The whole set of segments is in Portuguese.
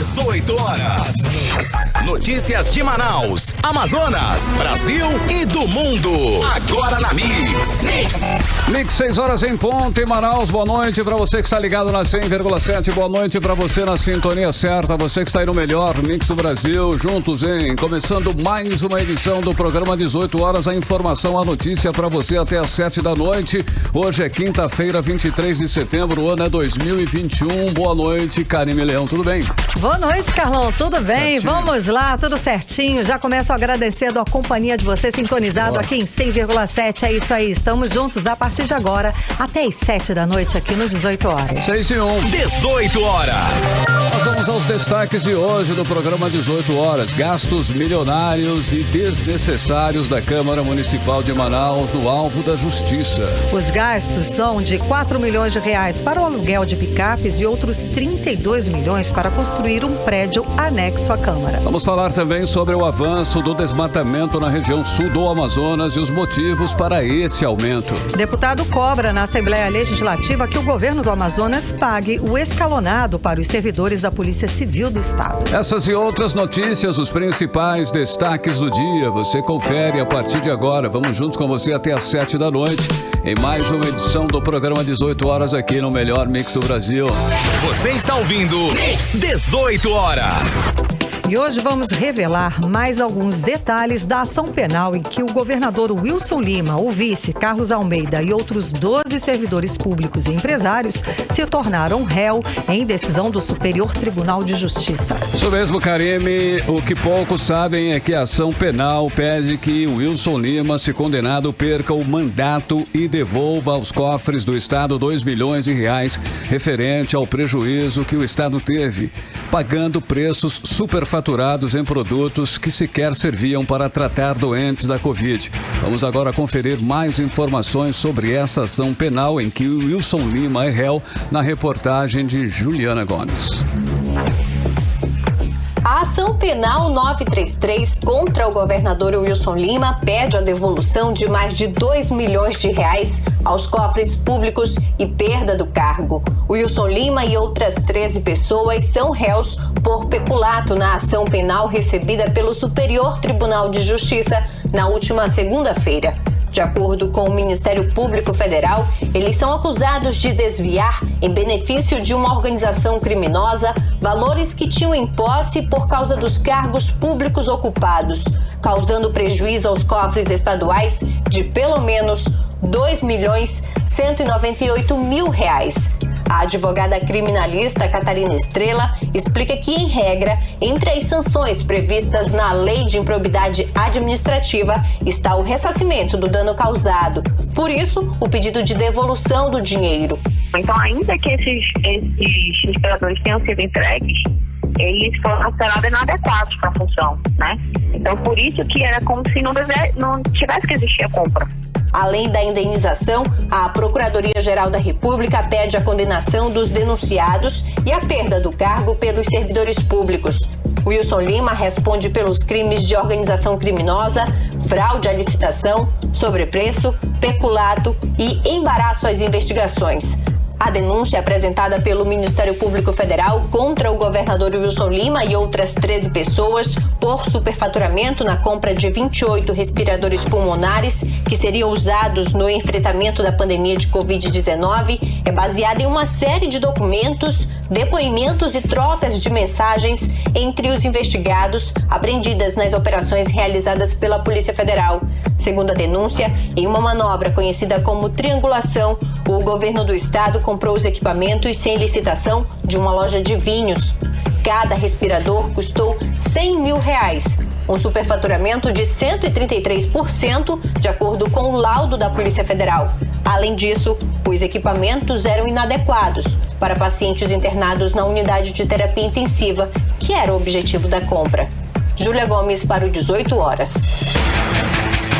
18 horas. Notícias de Manaus, Amazonas, Brasil e do mundo. Agora na Mix. Mix 6 horas em ponto em Manaus. Boa noite pra você que está ligado na 100,7. Boa noite pra você na sintonia certa. Você que está aí no melhor Mix do Brasil. Juntos, hein? Começando mais uma edição do programa 18 horas. A informação, a notícia pra você até às 7 da noite. Hoje é quinta-feira, 23 de setembro. O ano é 2021. Boa noite, Karime Leão. Tudo bem? Boa noite, Carlão. Tudo bem? Certinho. Vamos lá, tudo certinho. Já começo agradecendo a companhia de você sintonizado aqui em 100,7. É isso aí. Estamos juntos a partir de agora até às 7 da noite aqui no 18 horas. 6 e 1. 18 horas. Nós vamos aos destaques de hoje do programa 18 horas. Gastos milionários e desnecessários da Câmara Municipal de Manaus no alvo da Justiça. Os gastos são de 4 milhões de reais para o aluguel de picapes e outros 32 milhões para construir um prédio anexo à Câmara. Vamos falar também sobre o avanço do desmatamento na região sul do Amazonas e os motivos para esse aumento. Deputado cobra na Assembleia Legislativa que o governo do Amazonas pague o escalonado para os servidores da Polícia Civil do Estado. Essas e outras notícias, os principais destaques do dia, você confere a partir de agora. Vamos juntos com você até às 7 da noite em mais uma edição do programa 18 horas aqui no melhor Mix do Brasil. Você está ouvindo Mix 18 horas. E hoje vamos revelar mais alguns detalhes da ação penal em que o governador Wilson Lima, o vice Carlos Almeida e outros 12 servidores públicos e empresários se tornaram réu em decisão do Superior Tribunal de Justiça. Isso mesmo, Karime. O que poucos sabem é que a ação penal pede que o Wilson Lima, se condenado, perca o mandato e devolva aos cofres do Estado 2 milhões de reais referente ao prejuízo que o Estado teve, pagando preços superfaturados em produtos que sequer serviam para tratar doentes da Covid. Vamos agora conferir mais informações sobre essa ação penal em que o Wilson Lima é réu na reportagem de Juliana Gomes. A ação penal 933 contra o governador Wilson Lima pede a devolução de mais de 2 milhões de reais aos cofres públicos e perda do cargo. Wilson Lima e outras 13 pessoas são réus por peculato na ação penal recebida pelo Superior Tribunal de Justiça na última segunda-feira. De acordo com o Ministério Público Federal, eles são acusados de desviar, em benefício de uma organização criminosa, valores que tinham em posse por causa dos cargos públicos ocupados, causando prejuízo aos cofres estaduais de pelo menos R$ 2.198.000. A advogada criminalista Catarina Estrela explica que, em regra, entre as sanções previstas na Lei de Improbidade Administrativa está o ressarcimento do dano causado. Por isso, o pedido de devolução do dinheiro. Então, ainda que esses respiradores tenham sido entregues, eles foram considerados inadequados para a função, né? Então, por isso que era como se não tivesse que existir a compra. Além da indenização, a Procuradoria-Geral da República pede a condenação dos denunciados e a perda do cargo pelos servidores públicos. Wilson Lima responde pelos crimes de organização criminosa, fraude à licitação, sobrepreço, peculato e embaraço às investigações. A denúncia apresentada pelo Ministério Público Federal contra o governador Wilson Lima e outras 13 pessoas por superfaturamento na compra de 28 respiradores pulmonares que seriam usados no enfrentamento da pandemia de Covid-19 é baseada em uma série de documentos, depoimentos e trocas de mensagens entre os investigados apreendidas nas operações realizadas pela Polícia Federal. Segundo a denúncia, em uma manobra conhecida como triangulação, o governo do estado comprou os equipamentos sem licitação de uma loja de vinhos. Cada respirador custou R$100 mil, um superfaturamento de 133%, de acordo com o laudo da Polícia Federal. Além disso, os equipamentos eram inadequados para pacientes internados na unidade de terapia intensiva, que era o objetivo da compra. Júlia Gomes para o 18 horas.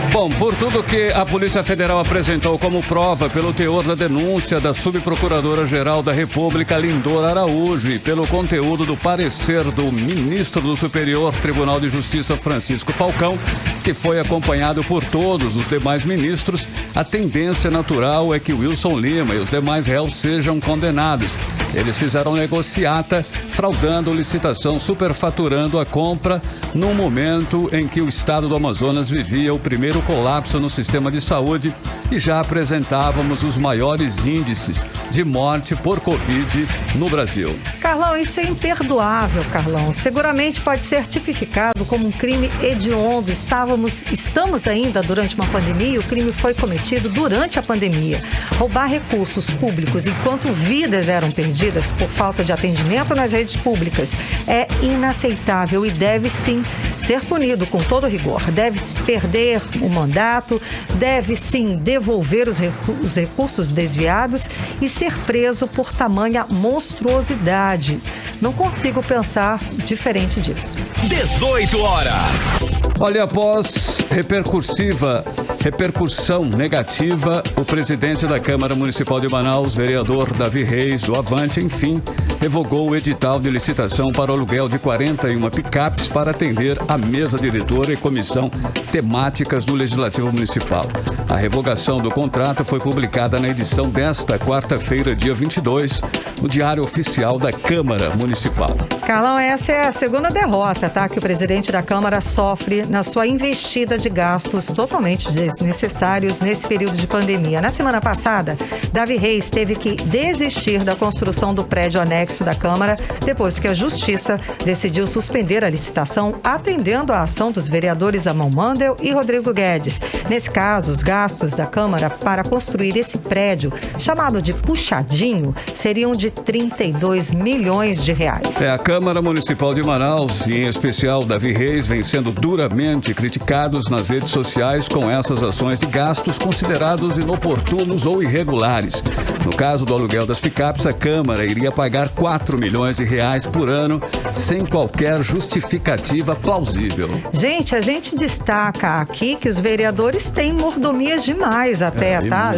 Bom, por tudo que a Polícia Federal apresentou como prova pelo teor da denúncia da Subprocuradora-Geral da República, Lindora Araújo, e pelo conteúdo do parecer do ministro do Superior Tribunal de Justiça, Francisco Falcão, que foi acompanhado por todos os demais ministros, a tendência natural é que Wilson Lima e os demais réus sejam condenados. Eles fizeram negociata, fraudando licitação, superfaturando a compra num momento em que o estado do Amazonas vivia o primeiro colapso no sistema de saúde e já apresentávamos os maiores índices de morte por Covid no Brasil. Carlão, isso é imperdoável, Carlão. Seguramente pode ser tipificado como um crime hediondo. Estamos ainda durante uma pandemia e o crime foi cometido durante a pandemia. Roubar recursos públicos enquanto vidas eram perdidas por falta de atendimento nas redes públicas é inaceitável e deve sim ser punido com todo rigor. Deve perder o mandato, deve sim devolver os recursos desviados e ser preso por tamanha monstruosidade. Não consigo pensar diferente disso. 18 horas. Olha, após repercussão negativa, o presidente da Câmara Municipal de Manaus, vereador Davi Reis, do Avante, enfim, revogou o edital de licitação para o aluguel de 41 picapes para atender a mesa diretora e comissão temáticas do Legislativo Municipal. A revogação do contrato foi publicada na edição desta quarta-feira, dia 22, no Diário Oficial da Câmara Municipal. Carlão, essa é a segunda derrota, tá, que o presidente da Câmara sofre na sua investida de gastos totalmente desnecessários nesse período de pandemia. Na semana passada, Davi Reis teve que desistir da construção do prédio anexo da Câmara depois que a Justiça decidiu suspender a licitação, atendendo à ação dos vereadores Amon Mandel e Rodrigo Guedes. Nesse caso, os gastos da Câmara para construir esse prédio, chamado de Puxadinho, seriam de 32 milhões de reais. A Câmara Municipal de Manaus, e em especial Davi Reis, vem sendo duramente criticados nas redes sociais com essas ações de gastos considerados inoportunos ou irregulares. No caso do aluguel das picapes, a Câmara iria pagar 4 milhões de reais por ano, sem qualquer justificativa plausível. Gente, a gente destaca aqui que os vereadores têm mordomias demais até, tá?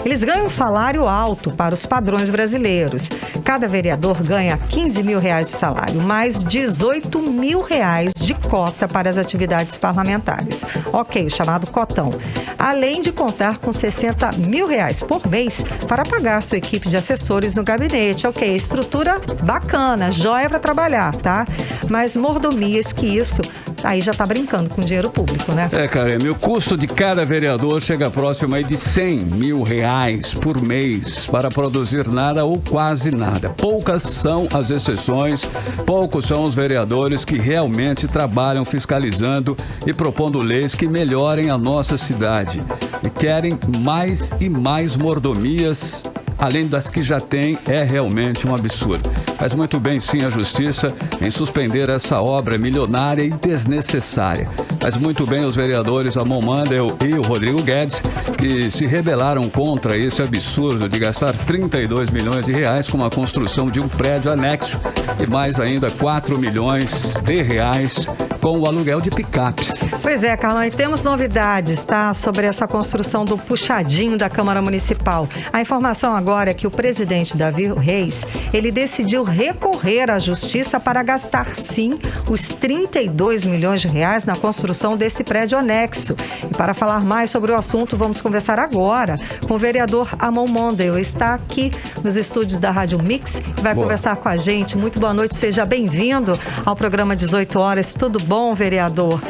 Eles ganham um salário alto para os padrões brasileiros. Cada vereador ganha 15 mil reais de salário, mais 18 mil reais de cota para as atividades parlamentares. Ok, o chamado cotão. Além de contar com 60 mil reais por mês para pagar sua equipe de assessores no gabinete. Ok, estrutura bacana, joia para trabalhar, tá? Mas mordomias que isso, aí já tá brincando com dinheiro público, né? Kareme, o custo de cada vereador chega próximo aí de 100 mil reais por mês para produzir nada ou quase nada. Poucas são as exceções, poucos são os vereadores que realmente trabalham fiscalizando e propondo leis que melhorem a nossa cidade. E querem mais e mais mordomias, além das que já tem, é realmente um absurdo. Faz muito bem, sim, a Justiça em suspender essa obra milionária e desnecessária. Faz muito bem os vereadores Amon Mandel e o Rodrigo Guedes, que se rebelaram contra esse absurdo de gastar 32 milhões de reais com a construção de um prédio anexo e mais ainda 4 milhões de reais com o aluguel de picapes. Pois é, Carlão, e temos novidades, tá? Sobre essa construção do Puxadinho da Câmara Municipal. A informação agora é que o presidente Davi Reis, ele decidiu recorrer à Justiça para gastar, sim, os 32 milhões de reais na construção desse prédio anexo. E para falar mais sobre o assunto, vamos conversar agora com o vereador Amon Mandel. Está aqui nos estúdios da Rádio Mix e vai conversar com a gente. Muito boa noite, seja bem-vindo ao programa 18 horas. Tudo bom, vereador?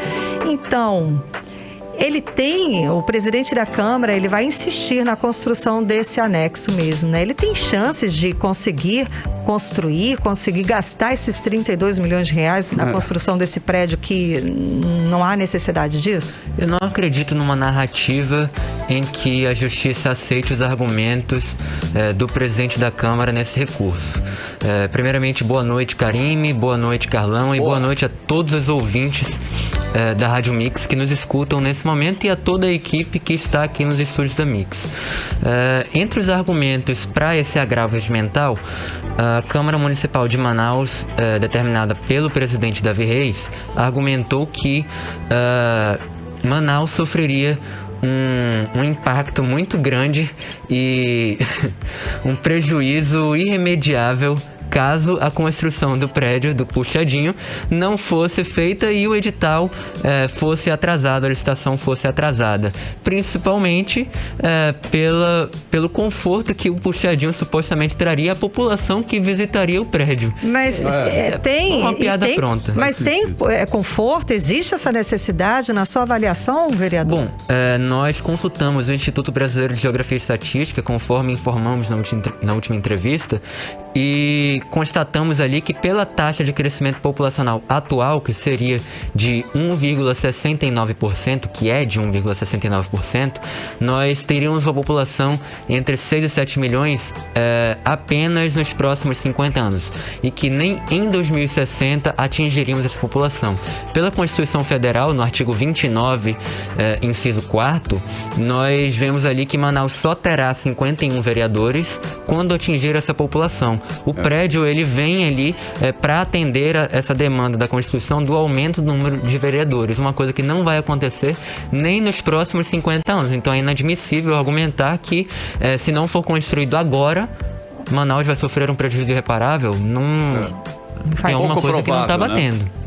Então, o presidente da Câmara, ele vai insistir na construção desse anexo mesmo, né? Ele tem chances de conseguir gastar esses 32 milhões de reais na construção desse prédio que não há necessidade disso? Eu não acredito numa narrativa em que a Justiça aceite os argumentos do presidente da Câmara nesse recurso. Primeiramente, boa noite, Karime, boa noite, Carlão, e boa noite a todos os ouvintes da Rádio Mix que nos escutam nesse momento e a toda a equipe que está aqui nos estúdios da Mix. Entre os argumentos para esse agravo regimental, a Câmara Municipal de Manaus, determinada pelo presidente Davi Reis, argumentou que Manaus sofreria um impacto muito grande e um prejuízo irremediável caso a construção do prédio do Puxadinho não fosse feita e o edital fosse atrasado, a licitação fosse atrasada. Principalmente pelo conforto que o Puxadinho supostamente traria à população que visitaria o prédio. Mas tem... Uma piada pronta. Mas tem conforto? Existe essa necessidade na sua avaliação, vereador? Bom, nós consultamos o Instituto Brasileiro de Geografia e Estatística, conforme informamos na última entrevista, e constatamos ali que pela taxa de crescimento populacional atual, que seria de 1,69%, que é de 1,69%, nós teríamos uma população entre 6 e 7 milhões apenas nos próximos 50 anos, e que nem em 2060 atingiríamos essa população. Pela Constituição Federal, no artigo 29, inciso 4º, nós vemos ali que Manaus só terá 51 vereadores quando atingir essa população. O prédio, ele vem ali para atender a essa demanda da Constituição do aumento do número de vereadores, uma coisa que não vai acontecer nem nos próximos 50 anos. Então é inadmissível argumentar que se não for construído agora, Manaus vai sofrer um prejuízo irreparável. É uma coisa que não está batendo.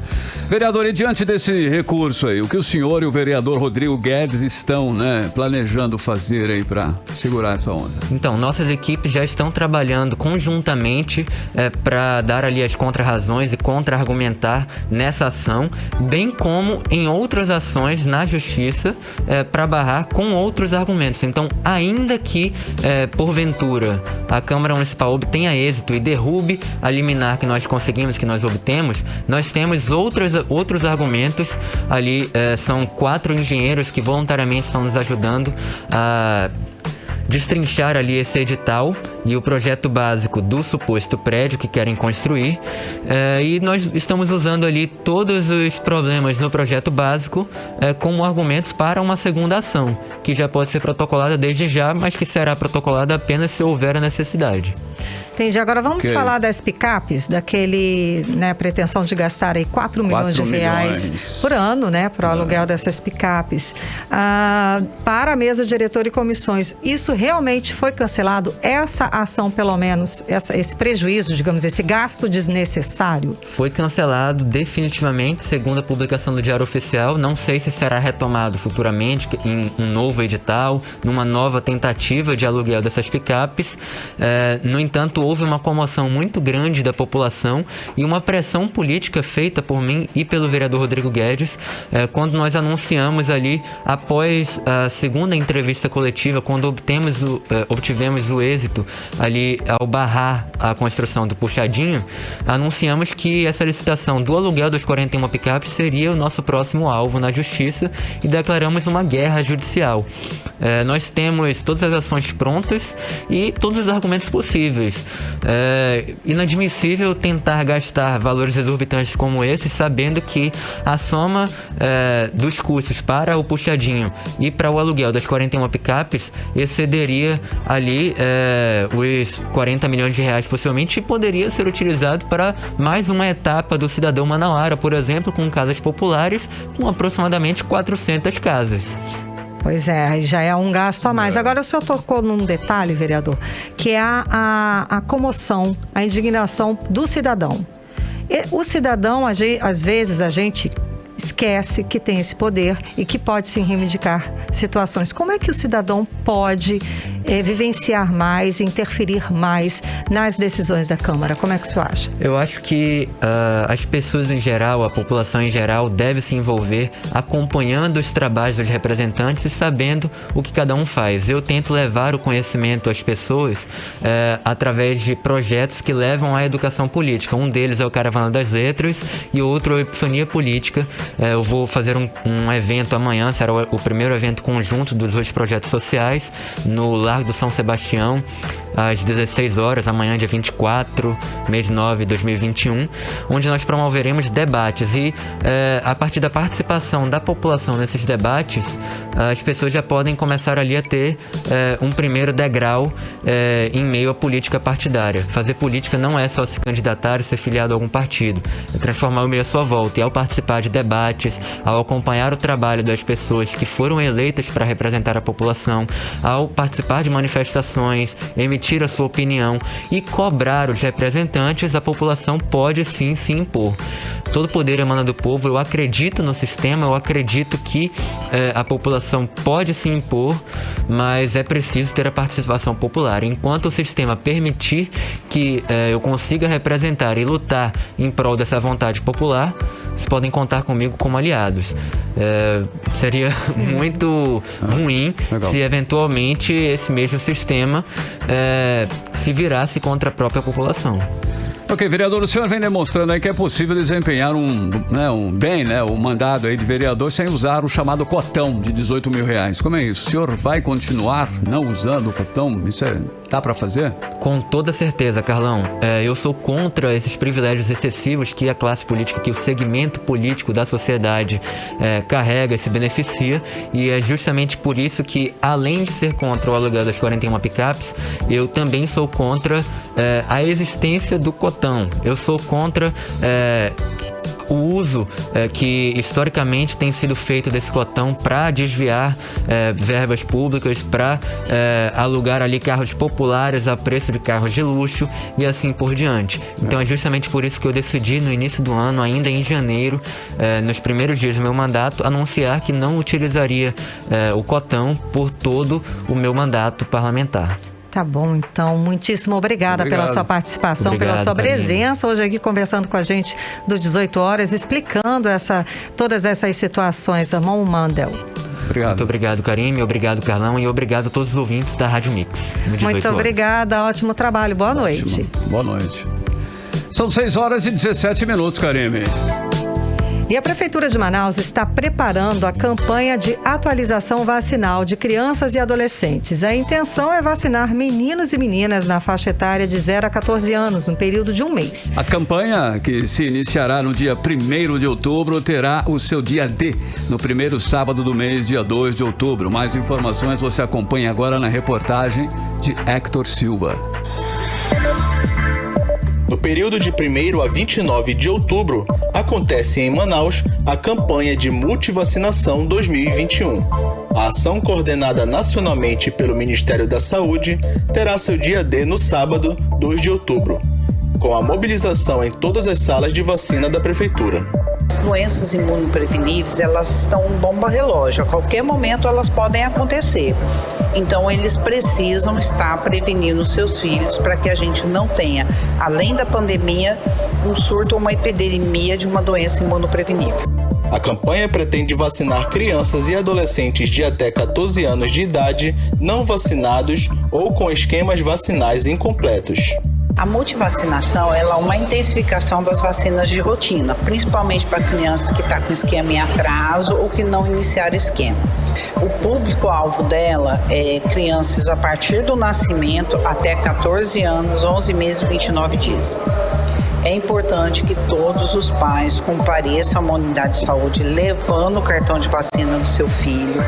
Vereador, e diante desse recurso aí, o que o senhor e o vereador Rodrigo Guedes estão, planejando fazer aí para segurar essa onda? Então, nossas equipes já estão trabalhando conjuntamente para dar ali as contrarrazões e contra-argumentar nessa ação, bem como em outras ações na justiça para barrar com outros argumentos. Então, ainda que, porventura, a Câmara Municipal obtenha êxito e derrube a liminar que nós conseguimos, que nós obtemos, nós temos outros argumentos ali. São 4 engenheiros que voluntariamente estão nos ajudando a destrinchar ali esse edital e o projeto básico do suposto prédio que querem construir, e nós estamos usando ali todos os problemas no projeto básico como argumentos para uma segunda ação, que já pode ser protocolada desde já, mas que será protocolada apenas se houver a necessidade. Entendi. Agora vamos falar das picapes, daquele, pretensão de gastar aí 4 milhões de reais por ano, para o aluguel dessas picapes. Para a mesa diretora e comissões, isso realmente foi cancelado? Essa ação, pelo menos, esse prejuízo, digamos, esse gasto desnecessário? Foi cancelado definitivamente, segundo a publicação do Diário Oficial. Não sei se será retomado futuramente em um novo edital, numa nova tentativa de aluguel dessas picapes. No entanto, houve uma comoção muito grande da população e uma pressão política feita por mim e pelo vereador Rodrigo Guedes, quando nós anunciamos ali, após a segunda entrevista coletiva, quando obtivemos o êxito ali ao barrar a construção do Puxadinho, anunciamos que essa licitação do aluguel dos 41 picapes seria o nosso próximo alvo na justiça e declaramos uma guerra judicial. Nós temos todas as ações prontas e todos os argumentos possíveis. Inadmissível tentar gastar valores exorbitantes como esses, sabendo que a soma dos custos para o Puxadinho e para o aluguel das 41 picapes excederia ali os 40 milhões de reais possivelmente, e poderia ser utilizado para mais uma etapa do Cidadão Manauara, por exemplo, com casas populares, com aproximadamente 400 casas. Pois é, já é um gasto a mais. Agora, o senhor tocou num detalhe, vereador, que é a comoção, a indignação do cidadão. O cidadão, às vezes, a gente esquece que tem esse poder e que pode se reivindicar situações. Como é que o cidadão pode vivenciar mais, interferir mais nas decisões da Câmara? Como é que o senhor acha? Eu acho que as pessoas em geral, a população em geral, deve se envolver acompanhando os trabalhos dos representantes e sabendo o que cada um faz. Eu tento levar o conhecimento às pessoas através de projetos que levam à educação política. Um deles é o Caravana das Letras e outro é a Epifania Política. Eu vou fazer um evento amanhã, será o primeiro evento conjunto dos 2 projetos sociais, no Largo do São Sebastião, às 16 horas, amanhã, dia 24, mês 9 de 2021, onde nós promoveremos debates e, a partir da participação da população nesses debates, as pessoas já podem começar ali a ter um primeiro degrau em meio à política partidária. Fazer política não é só se candidatar e ser filiado a algum partido, é transformar o meio à sua volta. E ao participar de debates, ao acompanhar o trabalho das pessoas que foram eleitas para representar a população, ao participar de de manifestações, emitir a sua opinião e cobrar os representantes, a população pode sim se impor. Todo poder emana do povo. Eu acredito no sistema, eu acredito que a população pode se impor, mas é preciso ter a participação popular. Enquanto o sistema permitir que eu consiga representar e lutar em prol dessa vontade popular, vocês podem contar comigo como aliados. Seria muito ruim se eventualmente esse mesmo sistema se virasse contra a própria população. Ok, vereador, o senhor vem demonstrando aí que é possível desempenhar um mandado aí de vereador sem usar o chamado cotão de R$18 mil. Como é isso? O senhor vai continuar não usando o cotão? Isso dá para fazer? Com toda certeza, Carlão. Eu sou contra esses privilégios excessivos que a classe política, que o segmento político da sociedade carrega e se beneficia, e é justamente por isso que, além de ser contra o aluguel das 41 picapes, eu também sou contra a existência do cotão. Eu sou contra o uso que historicamente tem sido feito desse cotão para desviar verbas públicas, para alugar ali carros populares a preço de carros de luxo e assim por diante. Então é justamente por isso que eu decidi no início do ano, ainda em janeiro, nos primeiros dias do meu mandato, anunciar que não utilizaria o cotão por todo o meu mandato parlamentar. Tá bom, então, muitíssimo obrigada pela sua participação, pela sua presença hoje aqui conversando com a gente do 18 horas, explicando todas essas situações. Armando Mandel. Obrigado. Muito obrigado, Karime, obrigado, Carlão, e obrigado a todos os ouvintes da Rádio Mix. Muito obrigada, ótimo trabalho, boa noite. Boa noite. São 6h17, Karime. E a Prefeitura de Manaus está preparando a campanha de atualização vacinal de crianças e adolescentes. A intenção é vacinar meninos e meninas na faixa etária de 0 a 14 anos, no período de um mês. A campanha, que se iniciará no dia 1º de outubro, terá o seu dia D, no primeiro sábado do mês, dia 2 de outubro. Mais informações você acompanha agora na reportagem de Hector Silva. No período de 1º a 29 de outubro, acontece em Manaus a campanha de multivacinação 2021. A ação, coordenada nacionalmente pelo Ministério da Saúde, terá seu dia D no sábado, 2 de outubro, com a mobilização em todas as salas de vacina da Prefeitura. As doenças imunopreveníveis, elas estão bomba relógio, a qualquer momento elas podem acontecer. Então eles precisam estar prevenindo seus filhos para que a gente não tenha, além da pandemia, um surto ou uma epidemia de uma doença imunoprevenível. A campanha pretende vacinar crianças e adolescentes de até 14 anos de idade, não vacinados ou com esquemas vacinais incompletos. A multivacinação ela é uma intensificação das vacinas de rotina, principalmente para crianças que estão com esquema em atraso ou que não iniciaram esquema. O público-alvo dela é crianças a partir do nascimento até 14 anos, 11 meses e 29 dias. É importante que todos os pais compareçam a uma unidade de saúde levando o cartão de vacina do seu filho,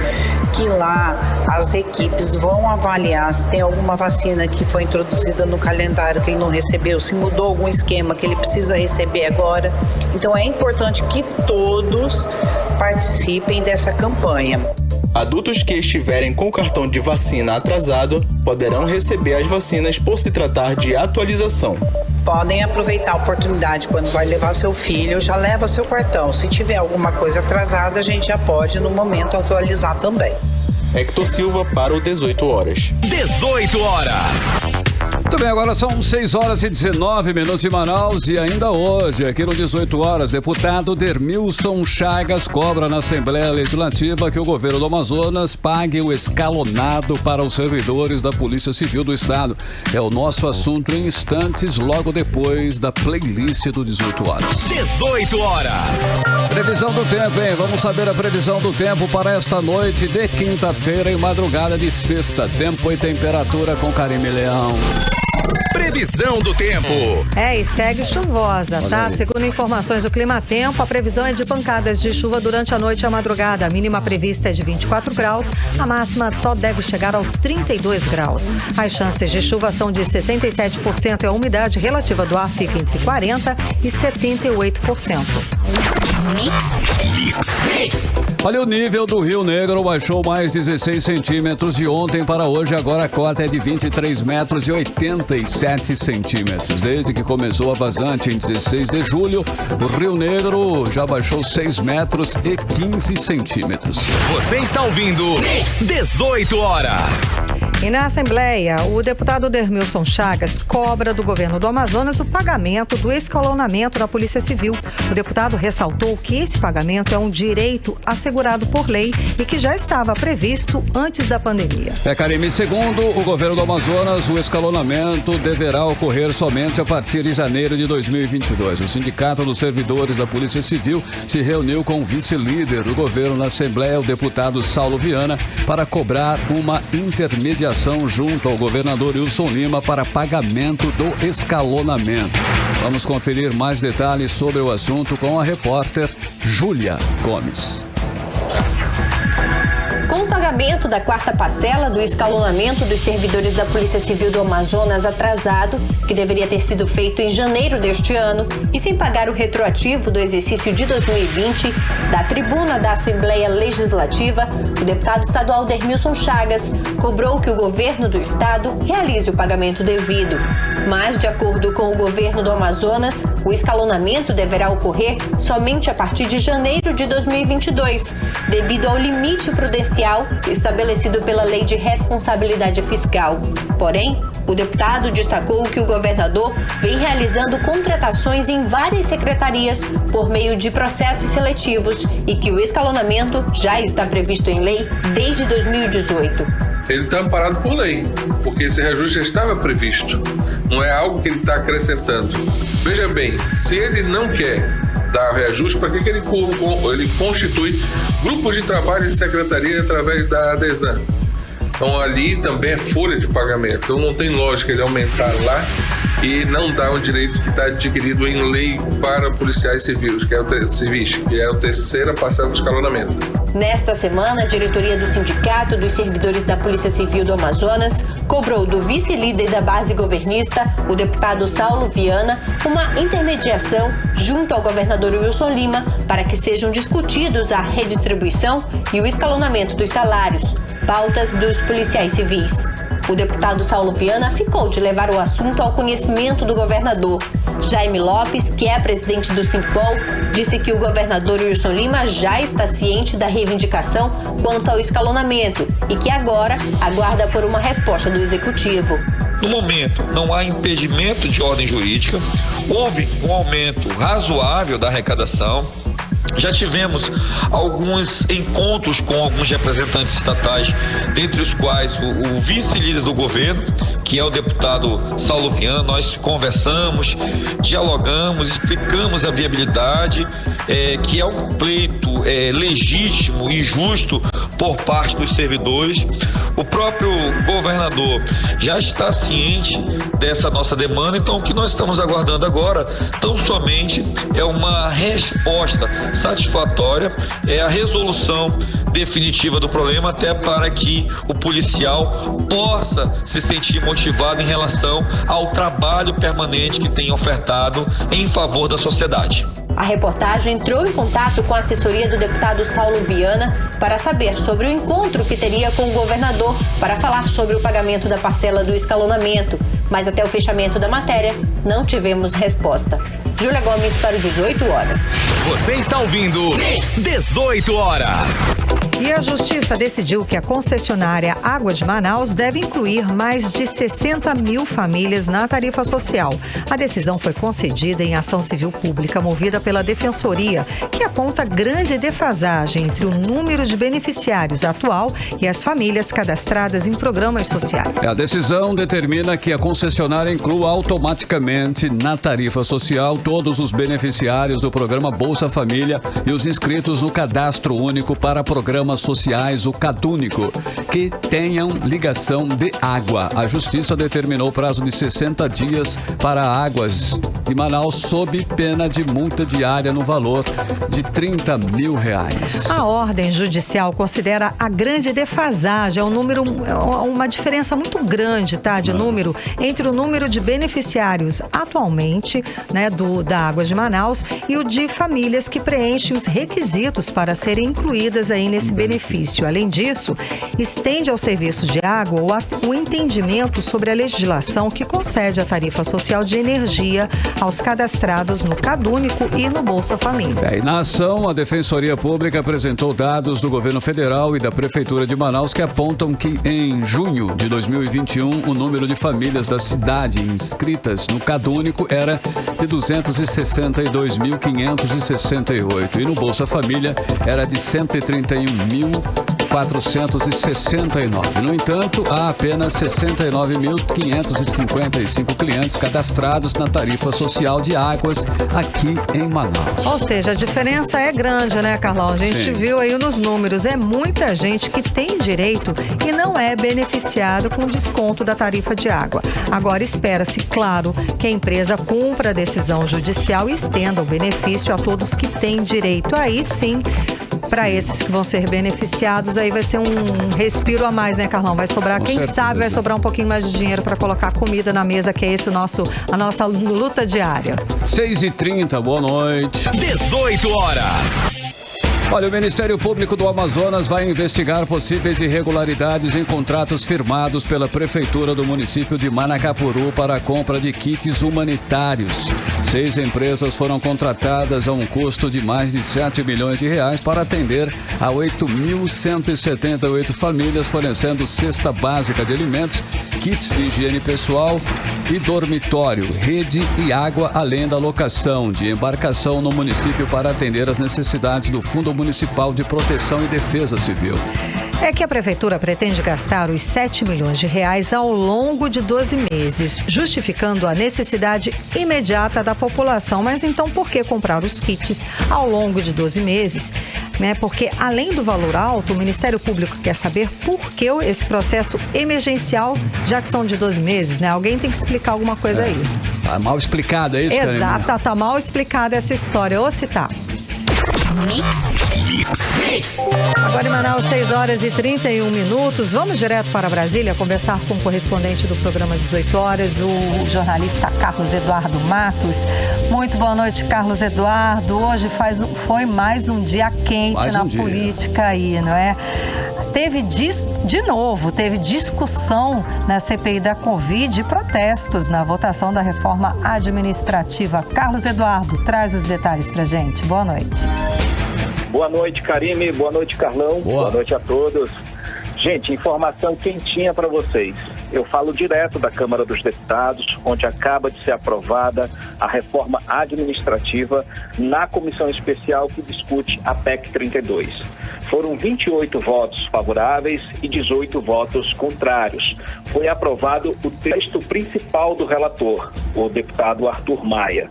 que lá as equipes vão avaliar se tem alguma vacina que foi introduzida no calendário que ele não recebeu, se mudou algum esquema que ele precisa receber agora. Então é importante que todos participem dessa campanha. Adultos que estiverem com o cartão de vacina atrasado poderão receber as vacinas por se tratar de atualização. Podem aproveitar a oportunidade quando vai levar seu filho, já leva seu cartão. Se tiver alguma coisa atrasada, a gente já pode, no momento, atualizar também. Hector Silva para o 18 horas. 18 horas. Muito bem, agora são 6h19 em Manaus e ainda hoje, aqui no 18 horas, deputado Dermilson Chagas cobra na Assembleia Legislativa que o governo do Amazonas pague o escalonado para os servidores da Polícia Civil do Estado. É o nosso assunto em instantes, logo depois da playlist do 18 horas. 18 horas. Previsão do tempo, hein? Vamos saber a previsão do tempo para esta noite de quinta-feira e madrugada de sexta. Tempo e temperatura com Karime Leão. Previsão do tempo. E segue chuvosa, tá? Segundo informações do Climatempo, a previsão é de pancadas de chuva durante a noite e a madrugada. A mínima prevista é de 24 graus, a máxima só deve chegar aos 32 graus. As chances de chuva são de 67% e a umidade relativa do ar fica entre 40% e 78%. Mix. Olha, o nível do Rio Negro baixou mais 16 centímetros de ontem para hoje. Agora a cota é de 23 metros e 87 centímetros. Desde que começou a vazante em 16 de julho, o Rio Negro já baixou 6 metros e 15 centímetros. Você está ouvindo 18 horas. E na Assembleia, o deputado Dermilson Chagas cobra do governo do Amazonas o pagamento do escalonamento da Polícia Civil. O deputado ressaltou que esse pagamento é um direito assegurado por lei e que já estava previsto antes da pandemia. Karime, segundo o governo do Amazonas, o escalonamento deverá ocorrer somente a partir de janeiro de 2022. O Sindicato dos Servidores da Polícia Civil se reuniu com o vice-líder do governo na Assembleia, o deputado Saulo Viana, para cobrar uma intermediação junto ao governador Wilson Lima para pagamento do escalonamento. Vamos conferir mais detalhes sobre o assunto com a repórter Júlia Gomes. Com o pagamento da quarta parcela do escalonamento dos servidores da Polícia Civil do Amazonas atrasado, que deveria ter sido feito em janeiro deste ano, e sem pagar o retroativo do exercício de 2020, da tribuna da Assembleia Legislativa, o deputado estadual Dermilson Chagas cobrou que o governo do estado realize o pagamento devido. Mas, de acordo com o governo do Amazonas, o escalonamento deverá ocorrer somente a partir de janeiro de 2022, devido ao limite prudencial estabelecido pela Lei de Responsabilidade Fiscal. Porém, o deputado destacou que o governador vem realizando contratações em várias secretarias por meio de processos seletivos e que o escalonamento já está previsto em lei desde 2018. Ele está amparado por lei, porque esse reajuste já estava previsto. Não é algo que ele está acrescentando. Veja bem, se ele não quer dar reajuste, para que ele constitui grupos de trabalho de secretaria através da ADESAN? Então ali também é folha de pagamento. Então não tem lógica ele aumentar lá e não dar o direito que está adquirido em lei para policiais civis, que é a terceira parcela do escalonamento. Nesta semana, a diretoria do Sindicato dos Servidores da Polícia Civil do Amazonas cobrou do vice-líder da base governista, o deputado Saulo Viana, uma intermediação junto ao governador Wilson Lima para que sejam discutidos a redistribuição e o escalonamento dos salários, pautas dos policiais civis. O deputado Saulo Viana ficou de levar o assunto ao conhecimento do governador. Jaime Lopes, que é presidente do Simpol, disse que o governador Wilson Lima já está ciente da reivindicação quanto ao escalonamento e que agora aguarda por uma resposta do executivo. No momento, não há impedimento de ordem jurídica, houve um aumento razoável da arrecadação. Já tivemos alguns encontros com alguns representantes estatais, dentre os quais o vice-líder do governo, que é o deputado Saulo Viana. Nós conversamos, dialogamos, explicamos a viabilidade, que é um pleito legítimo e justo por parte dos servidores. O próprio governador já está ciente dessa nossa demanda, então o que nós estamos aguardando agora, tão somente, é uma resposta satisfatória, é a resolução definitiva do problema, até para que o policial possa se sentir motivado em relação ao trabalho permanente que tem ofertado em favor da sociedade. A reportagem entrou em contato com a assessoria do deputado Saulo Viana para saber sobre o encontro que teria com o governador para falar sobre o pagamento da parcela do escalonamento, mas até o fechamento da matéria não tivemos resposta. Júlia Gomes para o 18 horas. Você está ouvindo 18 horas. E a Justiça decidiu que a concessionária Água de Manaus deve incluir mais de 60 mil famílias na tarifa social. A decisão foi concedida em ação civil pública movida pela Defensoria, que aponta grande defasagem entre o número de beneficiários atual e as famílias cadastradas em programas sociais. A decisão determina que a concessionária inclua automaticamente na tarifa social todos os beneficiários do programa Bolsa Família e os inscritos no Cadastro Único para Programas Sociais, o CadÚnico, que tenham ligação de água. A Justiça determinou prazo de 60 dias para Águas de Manaus sob pena de multa diária no valor de R$30 mil. A ordem judicial considera a grande defasagem, uma diferença muito grande, tá, de número entre o número de beneficiários atualmente, né, da Águas de Manaus e o de famílias que preenchem os requisitos para serem incluídas aí nesse benefício. Além disso, estende ao serviço de água o entendimento sobre a legislação que concede a tarifa social de energia aos cadastrados no CadÚnico e no Bolsa Família. E na ação, a Defensoria Pública apresentou dados do governo federal e da Prefeitura de Manaus que apontam que em junho de 2021 o número de famílias da cidade inscritas no CadÚnico era de 262.568 e no Bolsa Família era de 131.469. No entanto, há apenas 69.555 clientes cadastrados na tarifa social de águas aqui em Manaus. Ou seja, a diferença é grande, né, Carlão? A gente viu aí nos números, é muita gente que tem direito e não é beneficiado com desconto da tarifa de água. Agora espera-se, claro, que a empresa cumpra a decisão judicial e estenda o benefício a todos que têm direito. Aí sim, para esses que vão ser beneficiados, aí vai ser um respiro a mais, né, Carlão? Vai sobrar, Com quem certeza. sabe vai sobrar um pouquinho mais de dinheiro para colocar comida na mesa, que é esse a nossa luta diária. 6h30, boa noite. 18 horas. Olha, o Ministério Público do Amazonas vai investigar possíveis irregularidades em contratos firmados pela Prefeitura do município de Manacapuru para a compra de kits humanitários. 6 empresas foram contratadas a um custo de mais de R$7 milhões para atender a 8.178 famílias, fornecendo cesta básica de alimentos, kits de higiene pessoal e dormitório, rede e água, além da locação de embarcação no município para atender as necessidades do Fundo Municipal de Proteção e Defesa Civil. É que a Prefeitura pretende gastar os R$7 milhões ao longo de 12 meses, justificando a necessidade imediata da população. Mas então, por que comprar os kits ao longo de 12 meses? Porque, além do valor alto, o Ministério Público quer saber por que esse processo emergencial, já que são de 12 meses, né? Alguém tem que explicar alguma coisa aí. Tá mal explicado, é isso, Exato, Karine? tá mal explicada essa história. Ô, Citar. Agora em Manaus, 6h31. Vamos direto para Brasília conversar com o correspondente do programa 18 horas, o jornalista Carlos Eduardo Matos. Muito boa noite, Carlos Eduardo. Hoje foi mais um dia quente na política aí, não é? Teve discussão na CPI da Covid e protestos na votação da reforma administrativa. Carlos Eduardo, traz os detalhes pra gente. Boa noite. Boa noite, Karine. Boa noite, Carlão. Boa noite a todos. Gente, informação quentinha para vocês. Eu falo direto da Câmara dos Deputados, onde acaba de ser aprovada a reforma administrativa na comissão especial que discute a PEC 32. Foram 28 votos favoráveis e 18 votos contrários. Foi aprovado o texto principal do relator, o deputado Arthur Maia.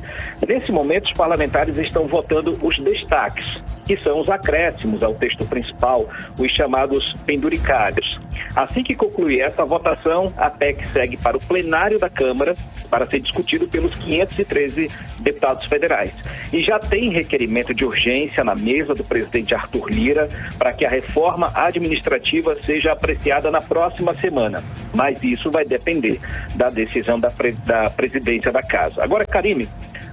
Nesse momento, os parlamentares estão votando os destaques, que são os acréscimos ao texto principal, os chamados penduricários. Assim que concluir essa votação, a PEC segue para o plenário da Câmara para ser discutido pelos 513 deputados federais. E já tem requerimento de urgência na mesa do presidente Arthur Lira para que a reforma administrativa seja apreciada na próxima semana. Mas isso vai depender da decisão da presidência da Casa. Agora, Karine,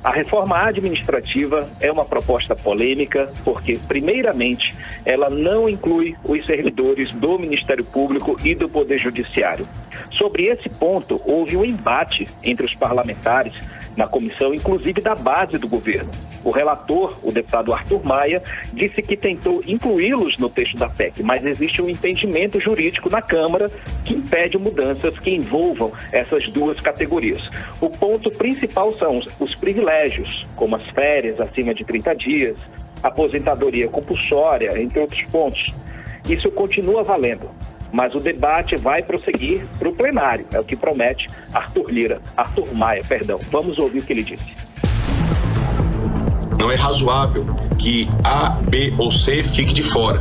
a reforma administrativa é uma proposta polêmica porque, primeiramente, ela não inclui os servidores do Ministério Público e do Poder Judiciário. Sobre esse ponto, houve um embate entre os parlamentares na comissão, inclusive da base do governo. O relator, o deputado Arthur Maia, disse que tentou incluí-los no texto da PEC, mas existe um entendimento jurídico na Câmara que impede mudanças que envolvam essas duas categorias. O ponto principal são os privilégios, como as férias acima de 30 dias, aposentadoria compulsória, entre outros pontos. Isso continua valendo. Mas o debate vai prosseguir para o plenário, é o que promete Arthur Maia. Vamos ouvir o que ele disse. Não é razoável que A, B ou C fique de fora.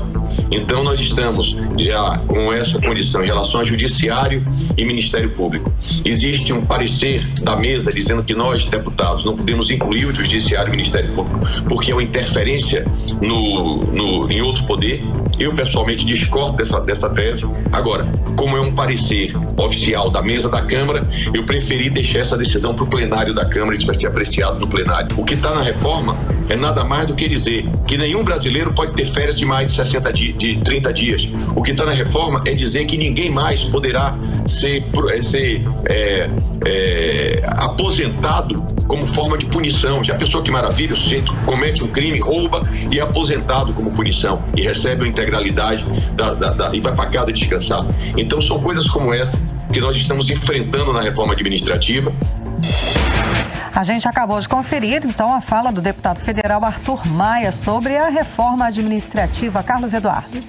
Então nós estamos já com essa condição em relação ao Judiciário e Ministério Público. Existe um parecer da mesa dizendo que nós, deputados, não podemos incluir o Judiciário e o Ministério Público porque é uma interferência em outro poder. Eu pessoalmente discordo dessa tese. Agora, como é um parecer oficial da mesa da Câmara, eu preferi deixar essa decisão para o plenário da Câmara, isso vai ser apreciado no plenário. O que está na reforma é nada mais do que dizer que nenhum brasileiro pode ter férias de mais de 30 dias. O que está na reforma é dizer que ninguém mais poderá ser aposentado como forma de punição. Já pensou que maravilha? O sujeito comete um crime, rouba e é aposentado como punição e recebe a integralidade e vai para casa descansar. Então são coisas como essa que nós estamos enfrentando na reforma administrativa. A gente acabou de conferir, então, a fala do deputado federal Arthur Maia sobre a reforma administrativa. Carlos Eduardo.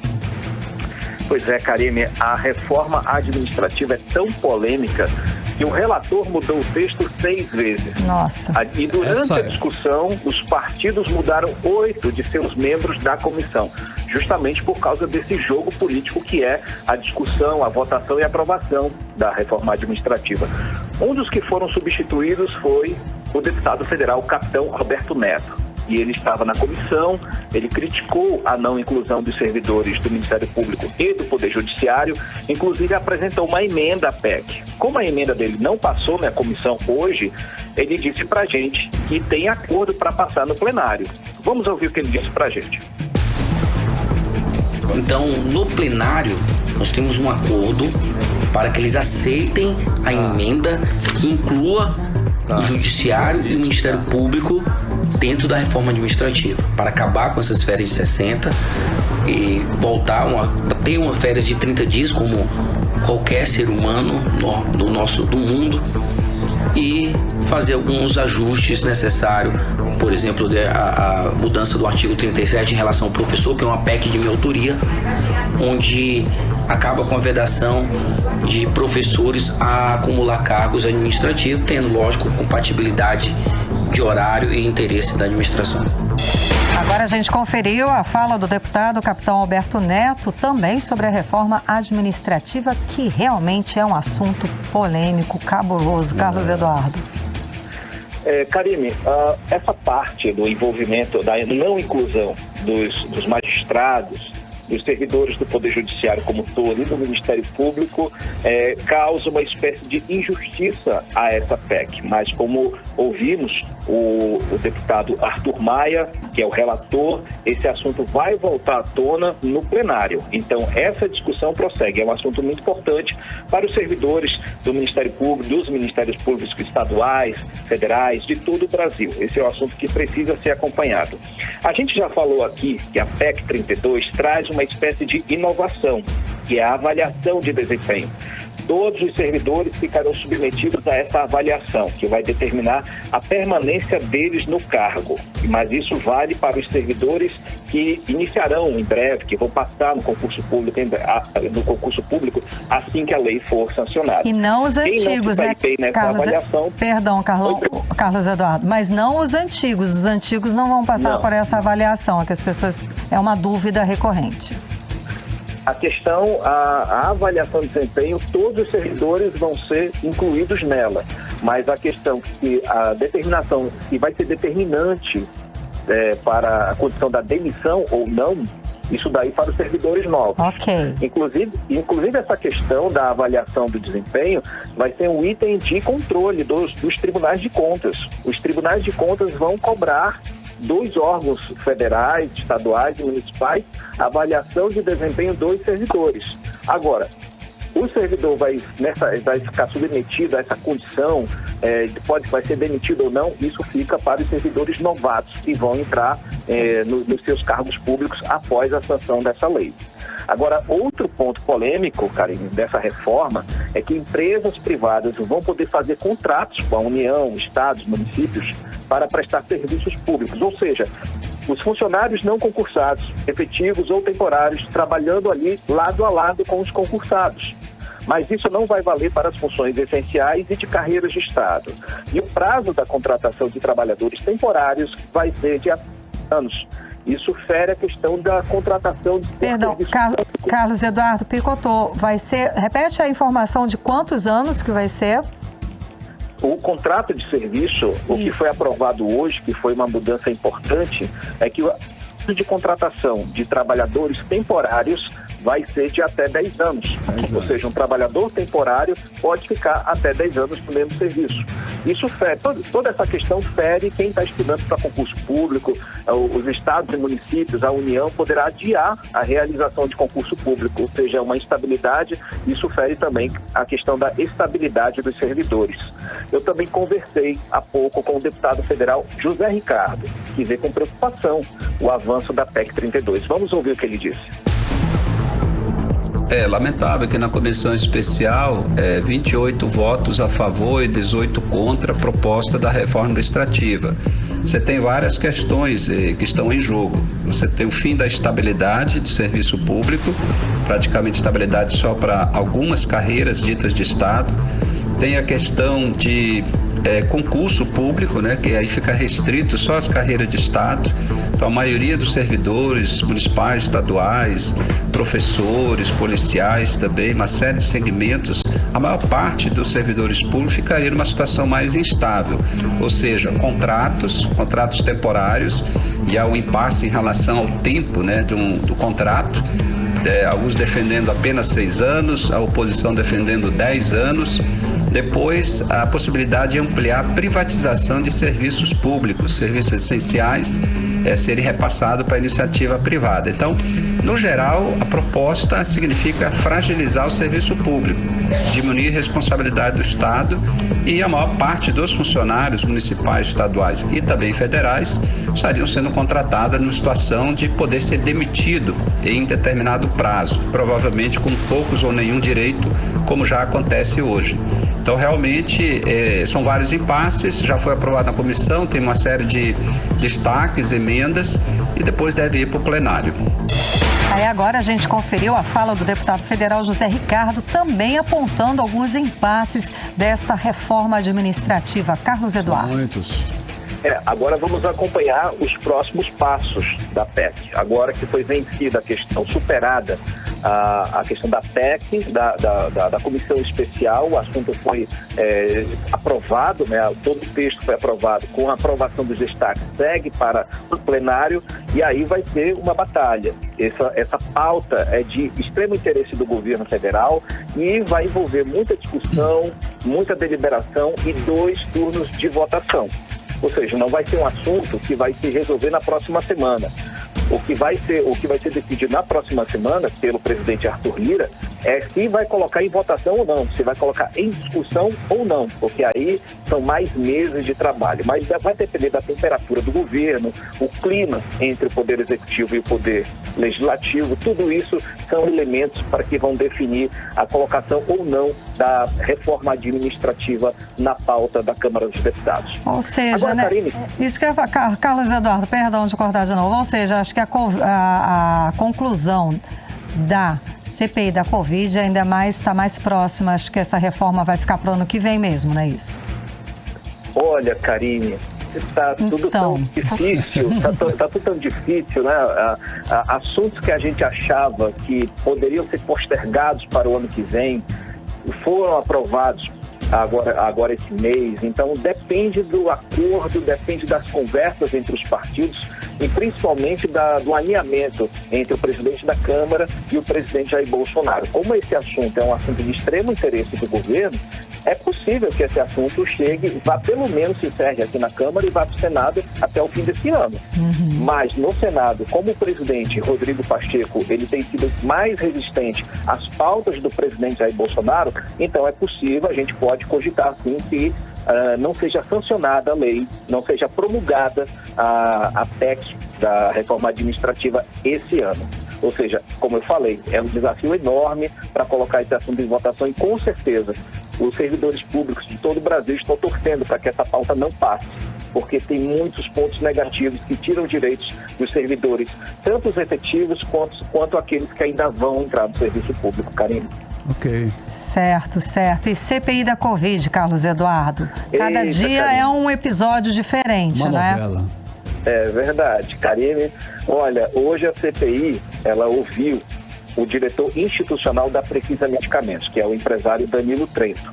Pois é, Karine, a reforma administrativa é tão polêmica que o relator mudou o texto 6 vezes. Nossa. E durante a discussão, os partidos mudaram 8 de seus membros da comissão, justamente por causa desse jogo político que é a discussão, a votação e a aprovação da reforma administrativa. Um dos que foram substituídos foi o deputado federal Capitão Roberto Neto. E ele estava na comissão, ele criticou a não inclusão dos servidores do Ministério Público e do Poder Judiciário, inclusive apresentou uma emenda à PEC. Como a emenda dele não passou na comissão hoje, ele disse pra gente que tem acordo para passar no plenário. Vamos ouvir o que ele disse pra gente. Então, no plenário, nós temos um acordo para que eles aceitem a emenda que inclua o Judiciário e o Ministério Público dentro da reforma administrativa, para acabar com essas férias de 60 e voltar a ter uma férias de 30 dias como qualquer ser humano do mundo e fazer alguns ajustes necessários, por exemplo, a mudança do artigo 37 em relação ao professor, que é uma PEC de minha autoria, onde acaba com a vedação de professores a acumular cargos administrativos, tendo, lógico, compatibilidade de horário e interesse da administração. Agora a gente conferiu a fala do deputado Capitão Alberto Neto também sobre a reforma administrativa, que realmente é um assunto polêmico, cabuloso. Carlos Eduardo. Karine, essa parte do envolvimento, da não inclusão dos magistrados, dos servidores do Poder Judiciário como todo e do Ministério Público causa uma espécie de injustiça a essa PEC. Mas como ouvimos o deputado Arthur Maia, que é o relator, esse assunto vai voltar à tona no plenário. Então essa discussão prossegue. É um assunto muito importante para os servidores do Ministério Público, dos Ministérios Públicos estaduais, federais, de todo o Brasil. Esse é um assunto que precisa ser acompanhado. A gente já falou aqui que a PEC 32 traz uma espécie de inovação, que é a avaliação de desempenho. Todos os servidores ficarão submetidos a essa avaliação, que vai determinar a permanência deles no cargo. Mas isso vale para os servidores que iniciarão em breve, que vão passar no concurso público assim que a lei for sancionada. E não os antigos, né, Carlos? Perdão, Carlos Eduardo, mas não os antigos. Os antigos não vão passar por essa avaliação, que as pessoas... É uma dúvida recorrente. A questão, a avaliação de desempenho, todos os servidores vão ser incluídos nela, mas a questão que a determinação que vai ser determinante para a condição da demissão ou não, isso daí para os servidores novos. Ok. Inclusive essa questão da avaliação do desempenho vai ser um item de controle dos tribunais de contas. Os tribunais de contas vão cobrar dos órgãos federais, estaduais e municipais a avaliação de desempenho dos servidores. Agora, o servidor vai ficar submetido a essa condição, vai ser demitido ou não, isso fica para os servidores novatos que vão entrar nos seus cargos públicos após a sanção dessa lei. Agora, outro ponto polêmico, Karine, dessa reforma é que empresas privadas vão poder fazer contratos com a União, estados, municípios para prestar serviços públicos, ou seja, os funcionários não concursados, efetivos ou temporários, trabalhando ali lado a lado com os concursados. Mas isso não vai valer para as funções essenciais e de carreiras de Estado. E o prazo da contratação de trabalhadores temporários vai ser de anos. Isso fere a questão da contratação de... Perdão, Carlos Eduardo Picotto, repete a informação de quantos anos que vai ser? O contrato de serviço, o que foi aprovado hoje, que foi uma mudança importante, é que o de contratação de trabalhadores temporários vai ser de até 10 anos. Ou seja, um trabalhador temporário pode ficar até 10 anos no mesmo serviço. Isso fere, toda essa questão fere quem está estudando para concurso público, os estados e municípios, a União poderá adiar a realização de concurso público, ou seja, uma instabilidade. Isso fere também a questão da estabilidade dos servidores. Eu também conversei há pouco com o deputado federal José Ricardo, que vê com preocupação o avanço da PEC 32. Vamos ouvir o que ele disse. É lamentável que na comissão especial 28 votos a favor e 18 contra a proposta da reforma administrativa. Você tem várias questões que estão em jogo. Você tem o fim da estabilidade do serviço público, praticamente estabilidade só para algumas carreiras ditas de Estado. Tem a questão de concurso público, né, que aí fica restrito só às carreiras de Estado. Então, a maioria dos servidores municipais, estaduais, professores, policiais também, uma série de segmentos, a maior parte dos servidores públicos ficaria numa situação mais instável, ou seja, contratos temporários, e há um impasse em relação ao tempo, né, do contrato. Alguns defendendo apenas 6 anos, a oposição defendendo 10 anos. Depois, a possibilidade de ampliar a privatização de serviços públicos, serviços essenciais, serem repassados para a iniciativa privada. Então, no geral, a proposta significa fragilizar o serviço público, diminuir a responsabilidade do Estado, e a maior parte dos funcionários municipais, estaduais e também federais estariam sendo contratados numa situação de poder ser demitido em determinado prazo, provavelmente com poucos ou nenhum direito, como já acontece hoje. Então, realmente, são vários impasses, já foi aprovado na comissão, tem uma série de destaques, emendas, e depois deve ir para o plenário. Aí agora a gente conferiu a fala do deputado federal José Ricardo, também apontando alguns impasses desta reforma administrativa. Carlos Eduardo. Muitos. Agora vamos acompanhar os próximos passos da PEC. Agora que foi vencida a questão, superada a questão da PEC, da comissão especial, o assunto foi aprovado, né? Todo o texto foi aprovado, com a aprovação dos destaques, segue para o plenário, e aí vai ter uma batalha. Essa pauta é de extremo interesse do governo federal e vai envolver muita discussão, muita deliberação e 2 turnos de votação. Ou seja, não vai ser um assunto que vai se resolver na próxima semana. O que vai ser decidido na próxima semana pelo presidente Arthur Lira é se vai colocar em votação ou não, se vai colocar em discussão ou não, porque aí são mais meses de trabalho. Mas vai depender da temperatura do governo, o clima entre o Poder Executivo e o Poder Legislativo. Tudo isso são elementos para que vão definir a colocação ou não da reforma administrativa na pauta da Câmara dos Deputados. Ou seja, agora, né, Karine, isso que eu ia falar, Carlos Eduardo, perdão de cortar de novo, ou seja, acho que a conclusão da CPI da Covid ainda está mais próxima. Acho que essa reforma vai ficar para o ano que vem mesmo, não é isso? Olha, Karine, está tudo tão difícil, está tudo tão difícil, né? Assuntos que a gente achava que poderiam ser postergados para o ano que vem foram aprovados agora esse mês. Então depende do acordo, depende das conversas entre os partidos e principalmente do alinhamento entre o presidente da Câmara e o presidente Jair Bolsonaro. Como esse assunto é um assunto de extremo interesse do governo, é possível que esse assunto chegue, vá pelo menos se encerre aqui na Câmara e vá para o Senado até o fim desse ano. Mas no Senado, como o presidente Rodrigo Pacheco, ele tem sido mais resistente às pautas do presidente Jair Bolsonaro, então é possível, a gente pode cogitar sim que não seja sancionada a lei, não seja promulgada a PEC da reforma administrativa esse ano. Ou seja, como eu falei, é um desafio enorme para colocar esse assunto em votação e com certeza os servidores públicos de todo o Brasil estão torcendo para que essa pauta não passe, porque tem muitos pontos negativos que tiram direitos dos servidores, tanto os efetivos quanto aqueles que ainda vão entrar no serviço público, Karine. Ok. Certo. E CPI da Covid, Carlos Eduardo? Cada dia é um episódio diferente, uma né? novela. É verdade, Karine. Olha, hoje a CPI, ela ouviu o diretor institucional da Precisa Medicamentos, que é o empresário Danilo Trento.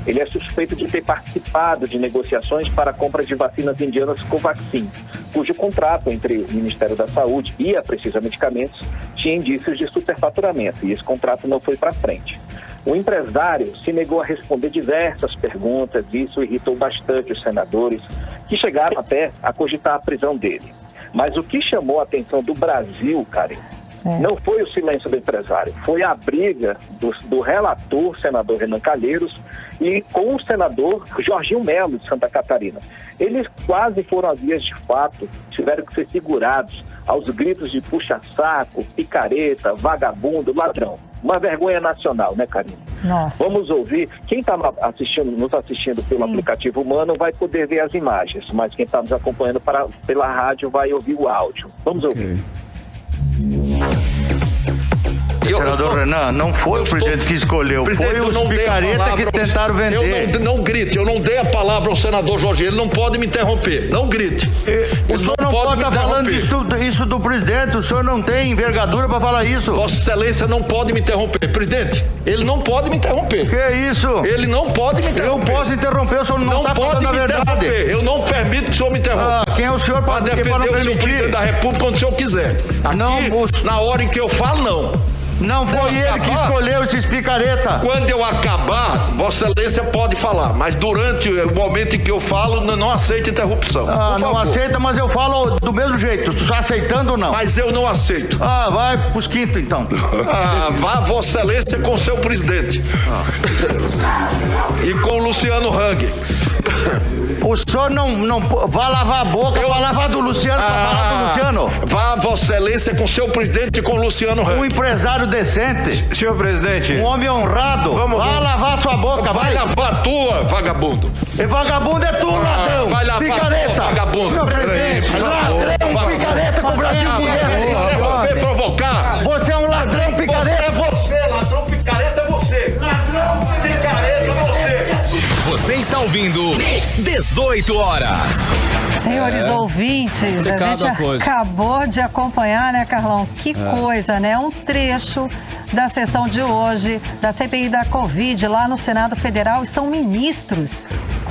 Ele é suspeito de ter participado de negociações para a compra de vacinas indianas Covaxin, cujo contrato entre o Ministério da Saúde e a Precisa Medicamentos tinha indícios de superfaturamento, e esse contrato não foi para frente. O empresário se negou a responder diversas perguntas, e isso irritou bastante os senadores, que chegaram até a cogitar a prisão dele. Mas o que chamou a atenção do Brasil, Karen, não foi o silêncio do empresário, foi a briga do relator, senador Renan Calheiros, e com o senador Jorginho Melo, de Santa Catarina. Eles quase foram às vias de fato, tiveram que ser segurados aos gritos de puxa-saco, picareta, vagabundo, ladrão. Uma vergonha nacional, né, Karine? Nossa. Vamos ouvir. Quem está nos assistindo pelo aplicativo humano vai poder ver as imagens, mas quem está nos acompanhando pela rádio vai ouvir o áudio. Vamos ouvir. Senador Renan, não foi o presidente que escolheu, foi os picareta que tentaram vender. Não grite, eu não dei a palavra ao senador Jorge, ele não pode me interromper, não grite. O senhor não pode estar falando isso do presidente, o senhor não tem envergadura para falar isso. Vossa Excelência não pode me interromper, presidente, ele não pode me interromper. Que é isso? Ele não pode me interromper. Eu posso interromper, o senhor não está falando a verdade. Eu não permito que o senhor me interrompa. Quem é o senhor para defender o senhor presidente da República quando o senhor quiser. Aqui, na hora em que eu falo, não. Não foi ele que escolheu esses picareta. Quando eu acabar, Vossa Excelência pode falar, mas durante o momento em que eu falo, não aceita interrupção. Não aceita, mas eu falo do mesmo jeito. Tu está aceitando ou não? Mas eu não aceito. Vai pros quintos então. Vá Vossa Excelência com seu presidente. E com o Luciano Hang. O senhor não vai lavar a boca para lavar do Luciano, para falar do Luciano. Vá Vossa Excelência com seu presidente e com o Luciano Hang. Um empresário decente. Senhor presidente. Um homem honrado. Vai lavar sua boca, vai. Vai lavar a tua, vagabundo. E vagabundo é tu, ladrão. Vai lavar picareta. A tua, vagabundo. Senhor presidente, ladrão, picareta com o Brasil conhece. Vem provocar. Você é um ladrão, picareta. Ladrão, picareta é você. Ladrão, picareta é você. Você está ouvindo 18 horas. Senhores ouvintes, a gente acabou de acompanhar, né, Carlão? Que coisa, né? Um trecho da sessão de hoje da CPI da Covid lá no Senado Federal, e são ministros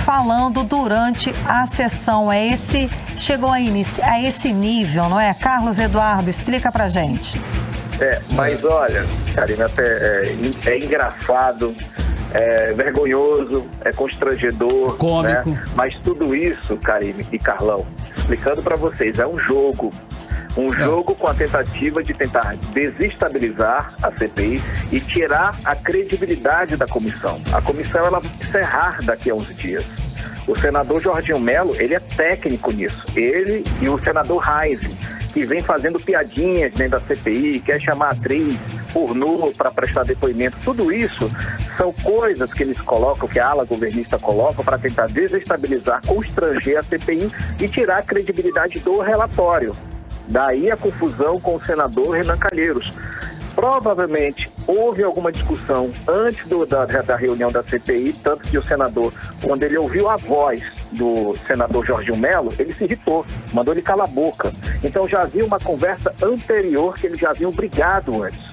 falando durante a sessão. Chegou a esse nível, não é? Carlos Eduardo, explica pra gente. Mas olha, Karina, é engraçado, é vergonhoso, é constrangedor, cômico, né? Mas tudo isso, Karine e Carlão, explicando para vocês, é um jogo. Um jogo com a tentativa de tentar desestabilizar a CPI e tirar a credibilidade da comissão. A comissão ela vai encerrar daqui a uns dias. O senador Jorginho Melo, ele é técnico nisso. Ele e o senador Reis, que vem fazendo piadinhas dentro da CPI, quer chamar a atriz pornô para prestar depoimento. Tudo isso são coisas que eles colocam, que a ala governista coloca para tentar desestabilizar, constranger a CPI e tirar a credibilidade do relatório. Daí a confusão com o senador Renan Calheiros. Provavelmente houve alguma discussão antes da reunião da CPI, tanto que o senador, quando ele ouviu a voz do senador Jorginho Melo, ele se irritou, mandou ele calar a boca. Então já havia uma conversa anterior que eles já haviam brigado antes.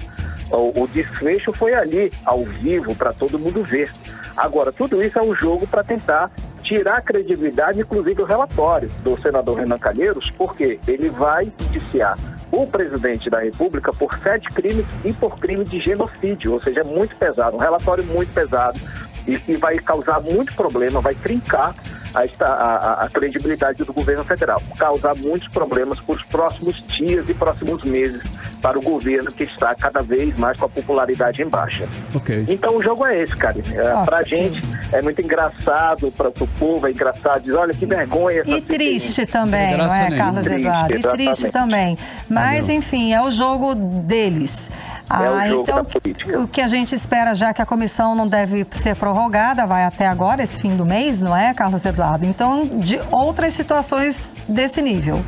O desfecho foi ali, ao vivo, para todo mundo ver. Agora, tudo isso é um jogo para tentar tirar a credibilidade, inclusive do relatório do senador Renan Calheiros, porque ele vai indiciar o presidente da República por 7 crimes e por crime de genocídio, ou seja, é muito pesado, um relatório muito pesado e que vai causar muito problema, vai trincar a credibilidade do governo federal, causar muitos problemas para os próximos dias e próximos meses para o governo, que está cada vez mais com a popularidade em baixa. Então o jogo é esse, cara. Para a gente é muito engraçado, para o povo é engraçado, diz, olha que vergonha. E triste também, não é, Carlos Eduardo? E triste também. Mas, enfim, é o jogo deles. Então, o que a gente espera, já que a comissão não deve ser prorrogada, vai até agora, esse fim do mês, não é, Carlos Eduardo? Então, de outras situações desse nível.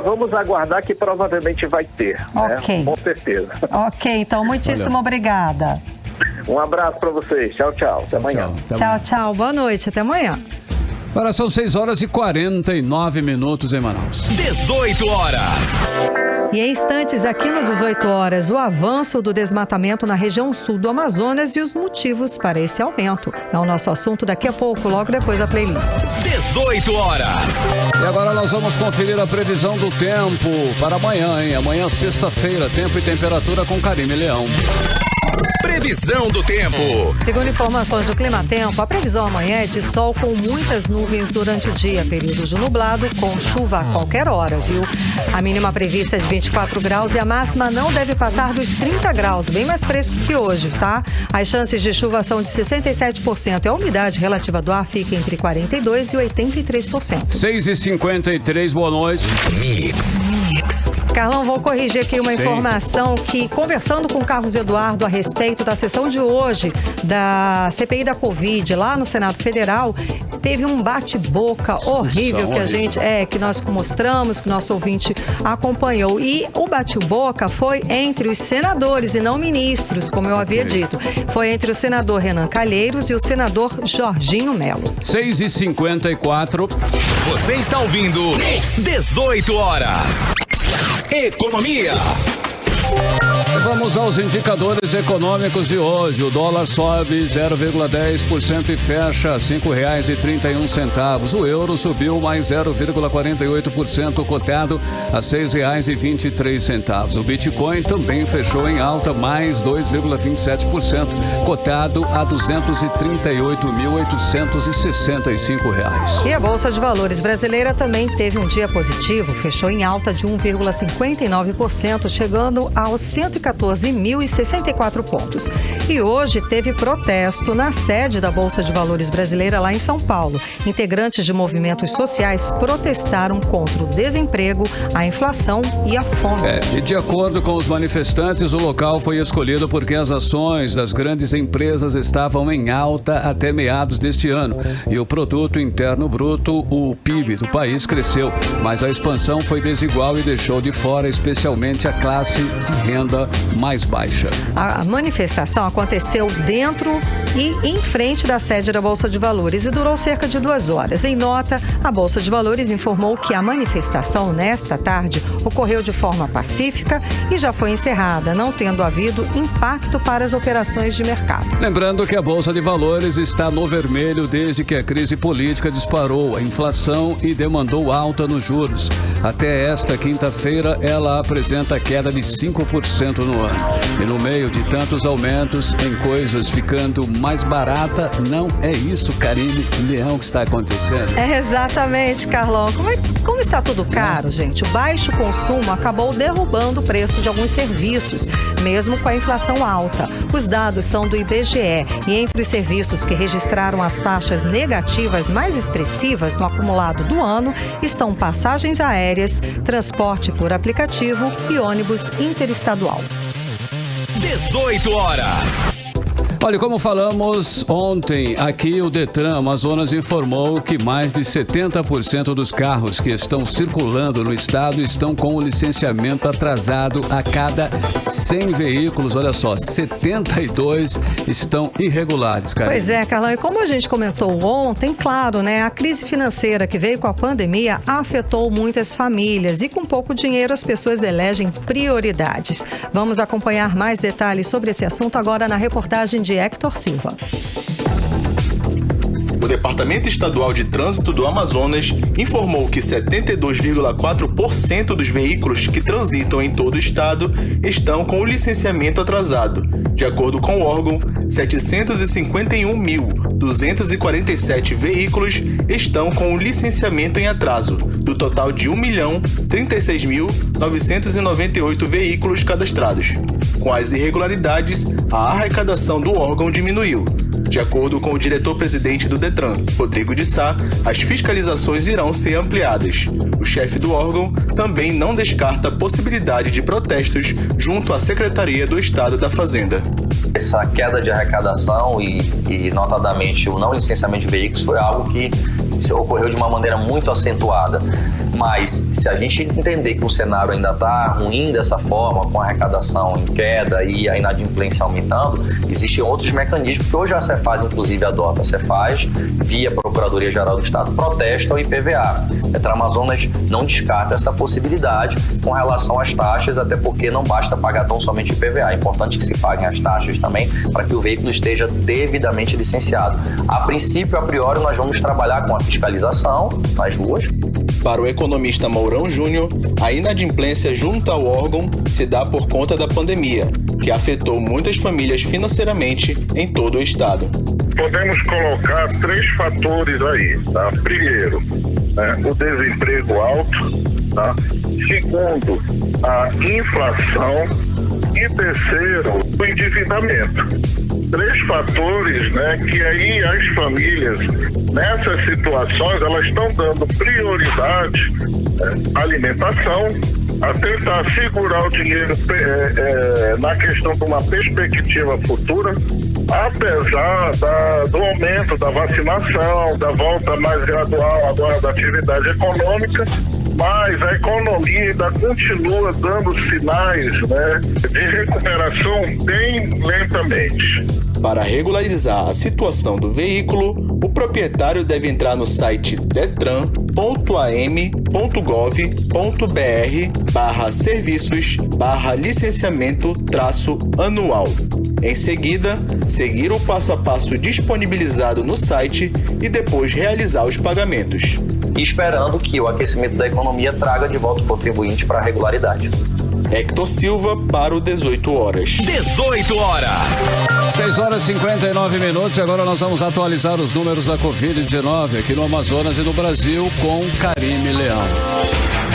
Vamos aguardar que provavelmente vai ter, né? Com certeza. Então, muitíssimo obrigada. Um abraço para vocês. Tchau, tchau. Até amanhã. Tchau, tchau. Boa noite. Até amanhã. Agora são 6h49 em Manaus. 18 horas. E em instantes, aqui no 18 horas, o avanço do desmatamento na região sul do Amazonas e os motivos para esse aumento. É o nosso assunto daqui a pouco, logo depois da playlist. 18 horas. E agora nós vamos conferir a previsão do tempo para amanhã, hein? Amanhã, sexta-feira, tempo e temperatura com Karime Leão. Previsão do tempo. Segundo informações do Climatempo, a previsão amanhã é de sol com muitas nuvens durante o dia, período de nublado com chuva a qualquer hora, viu? A mínima prevista é de 24 graus e a máxima não deve passar dos 30 graus, bem mais fresco que hoje, tá? As chances de chuva são de 67% e a umidade relativa do ar fica entre 42% e 83%. 6h53, boa noite. Mix. Carlão, vou corrigir aqui uma informação que, conversando com o Carlos Eduardo a respeito da sessão de hoje da CPI da Covid lá no Senado Federal, teve um bate-boca horrível que nós mostramos, que o nosso ouvinte acompanhou. E o bate-boca foi entre os senadores e não ministros, como eu havia dito. Foi entre o senador Renan Calheiros e o senador Jorginho Melo. 6h54. Você está ouvindo 18 horas. Economia. Vamos aos indicadores econômicos de hoje. O dólar sobe 0,10% e fecha R$ 5,31. O euro subiu mais 0,48%, cotado a R$ 6,23. O Bitcoin também fechou em alta, mais 2,27%, cotado a R$ 238.865. E a Bolsa de Valores brasileira também teve um dia positivo, fechou em alta de 1,59%, chegando aos 114.064 pontos. E hoje teve protesto na sede da Bolsa de Valores brasileira lá em São Paulo. Integrantes de movimentos sociais protestaram contra o desemprego, a inflação e a fome. E de acordo com os manifestantes, o local foi escolhido porque as ações das grandes empresas estavam em alta até meados deste ano. E o Produto Interno Bruto, o PIB do país, cresceu. Mas a expansão foi desigual e deixou de fora especialmente a classe de renda mais baixa. A manifestação aconteceu dentro e em frente da sede da Bolsa de Valores e durou cerca de 2 horas. Em nota, a Bolsa de Valores informou que a manifestação nesta tarde ocorreu de forma pacífica e já foi encerrada, não tendo havido impacto para as operações de mercado. Lembrando que a Bolsa de Valores está no vermelho desde que a crise política disparou a inflação e demandou alta nos juros. Até esta quinta-feira, ela apresenta queda de 5% no ano. E no meio de tantos aumentos em coisas ficando mais barata, não é isso, Karime Leão, que está acontecendo? É exatamente, Carlão. Como está tudo caro, gente? O baixo consumo acabou derrubando o preço de alguns serviços, mesmo com a inflação alta. Os dados são do IBGE e entre os serviços que registraram as taxas negativas mais expressivas no acumulado do ano estão passagens aéreas, transporte por aplicativo e ônibus interestadual. 18 horas. Olha, como falamos ontem, aqui o Detran Amazonas informou que mais de 70% dos carros que estão circulando no estado estão com o licenciamento atrasado. A cada 100 veículos, olha só, 72 estão irregulares, cara. Pois é, Carlão, e como a gente comentou ontem, claro, né, a crise financeira que veio com a pandemia afetou muitas famílias e com pouco dinheiro as pessoas elegem prioridades. Vamos acompanhar mais detalhes sobre esse assunto agora na reportagem de Hector Silva. O Departamento Estadual de Trânsito do Amazonas informou que 72,4% dos veículos que transitam em todo o estado estão com o licenciamento atrasado. De acordo com o órgão, 751.247 veículos estão com o licenciamento em atraso, do total de 1.036.998 veículos cadastrados. Com as irregularidades, a arrecadação do órgão diminuiu. De acordo com o diretor-presidente do Detran, Rodrigo de Sá, as fiscalizações irão ser ampliadas. O chefe do órgão também não descarta a possibilidade de protestos junto à Secretaria do Estado da Fazenda. Essa queda de arrecadação e notadamente o não licenciamento de veículos foi algo que ocorreu de uma maneira muito acentuada. Mas se a gente entender que o cenário ainda está ruim dessa forma, com a arrecadação em queda e a inadimplência aumentando, existem outros mecanismos que hoje a Cefaz, inclusive, adota. A Cefaz, via Procuradoria-Geral do Estado, protesta o IPVA. Eletroamazonas não descarta essa possibilidade com relação às taxas, até porque não basta pagar tão somente o IPVA. É importante que se paguem as taxas também para que o veículo esteja devidamente licenciado. A princípio, a priori, nós vamos trabalhar com a fiscalização nas ruas. Para o economista Mourão Júnior, a inadimplência junto ao órgão se dá por conta da pandemia, que afetou muitas famílias financeiramente em todo o estado. Podemos colocar 3 fatores aí, tá? Primeiro, o desemprego alto, tá? Segundo, a inflação e terceiro, o endividamento. 3 fatores, que aí as famílias, nessas situações, elas estão dando prioridade à alimentação, a tentar segurar o dinheiro na questão de uma perspectiva futura, apesar do aumento da vacinação, da volta mais gradual agora da atividade econômica, mas a economia ainda continua dando sinais de recuperação bem lentamente. Para regularizar a situação do veículo, o proprietário deve entrar no site detran.am.gov.br/serviços/licenciamento-anual. Em seguida, seguir o passo a passo disponibilizado no site e depois realizar os pagamentos. Esperando que o aquecimento da economia traga de volta o contribuinte para a regularidade. Hector Silva para o 18 horas. 18 horas. 6 horas e 59 minutos. Agora nós vamos atualizar os números da Covid-19 aqui no Amazonas e no Brasil com Karime Leão.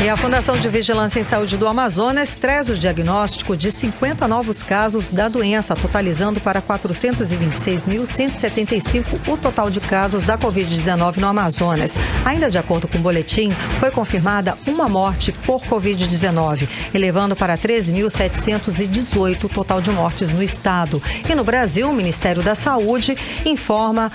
E a Fundação de Vigilância em Saúde do Amazonas traz o diagnóstico de 50 novos casos da doença, totalizando para 426.175 o total de casos da Covid-19 no Amazonas. Ainda de acordo com o boletim, foi confirmada uma morte por Covid-19, elevando para 13.718 o total de mortes no estado. E no Brasil, o Ministério da Saúde informa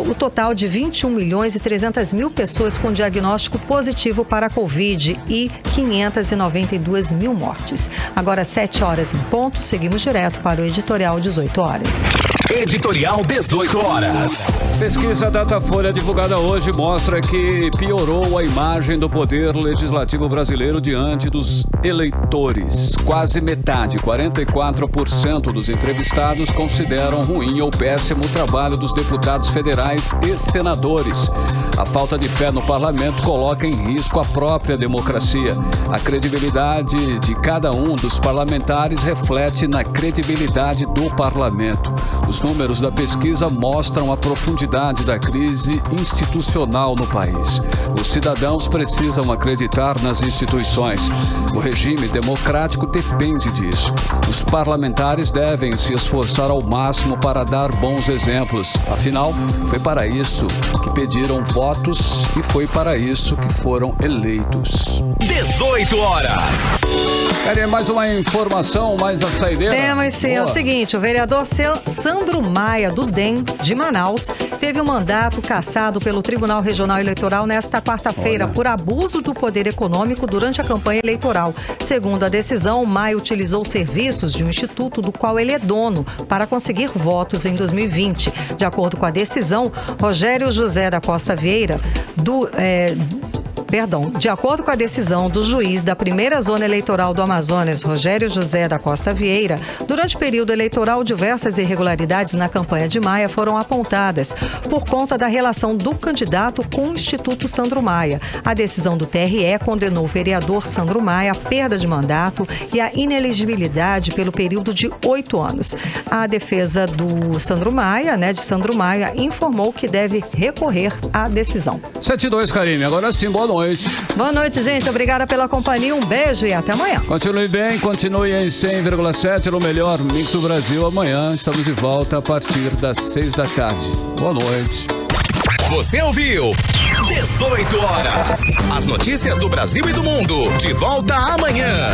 o total de 21.300.000 pessoas com diagnóstico positivo para a Covid e 592 mil mortes. Agora 7 horas em ponto, seguimos direto para o Editorial 18 horas. Editorial 18 horas. Pesquisa Datafolha divulgada hoje mostra que piorou a imagem do poder legislativo brasileiro diante dos eleitores. Quase metade, 44% dos entrevistados consideram ruim ou péssimo o trabalho dos deputados federais e senadores. A falta de fé no parlamento coloca em risco a própria democracia. A credibilidade de cada um dos parlamentares reflete na credibilidade do parlamento. Os números da pesquisa mostram a profundidade da crise institucional no país. Os cidadãos precisam acreditar nas instituições. O regime democrático depende disso. Os parlamentares devem se esforçar ao máximo para dar bons exemplos. Afinal, foi para isso que pediram votos e foi para isso que foram eleitos. 18 horas. Querem mais uma informação, mais a saideira? Temos sim. É o seguinte, o vereador Sandro Maia, do DEM, de Manaus, teve um mandato cassado pelo Tribunal Regional Eleitoral nesta quarta-feira por abuso do poder econômico durante a campanha eleitoral. Segundo a decisão, Maia utilizou serviços de um instituto do qual ele é dono para conseguir votos em 2020. De acordo com a decisão, Rogério José da Costa Vieira, de acordo com a decisão do juiz da primeira zona eleitoral do Amazonas, Rogério José da Costa Vieira, durante o período eleitoral, diversas irregularidades na campanha de Maia foram apontadas por conta da relação do candidato com o Instituto Sandro Maia. A decisão do TRE condenou o vereador Sandro Maia à perda de mandato e à inelegibilidade pelo período de 8 anos. A defesa do Sandro Maia, de Sandro Maia, informou que deve recorrer à decisão. 7-2, Karime. Agora sim, boa noite. Boa noite, gente. Obrigada pela companhia. Um beijo e até amanhã. Continue bem, continue em 100,7 no melhor Mix do Brasil. Amanhã estamos de volta a partir das 6 da tarde. Boa noite. Você ouviu 18 horas. As notícias do Brasil e do mundo. De volta amanhã.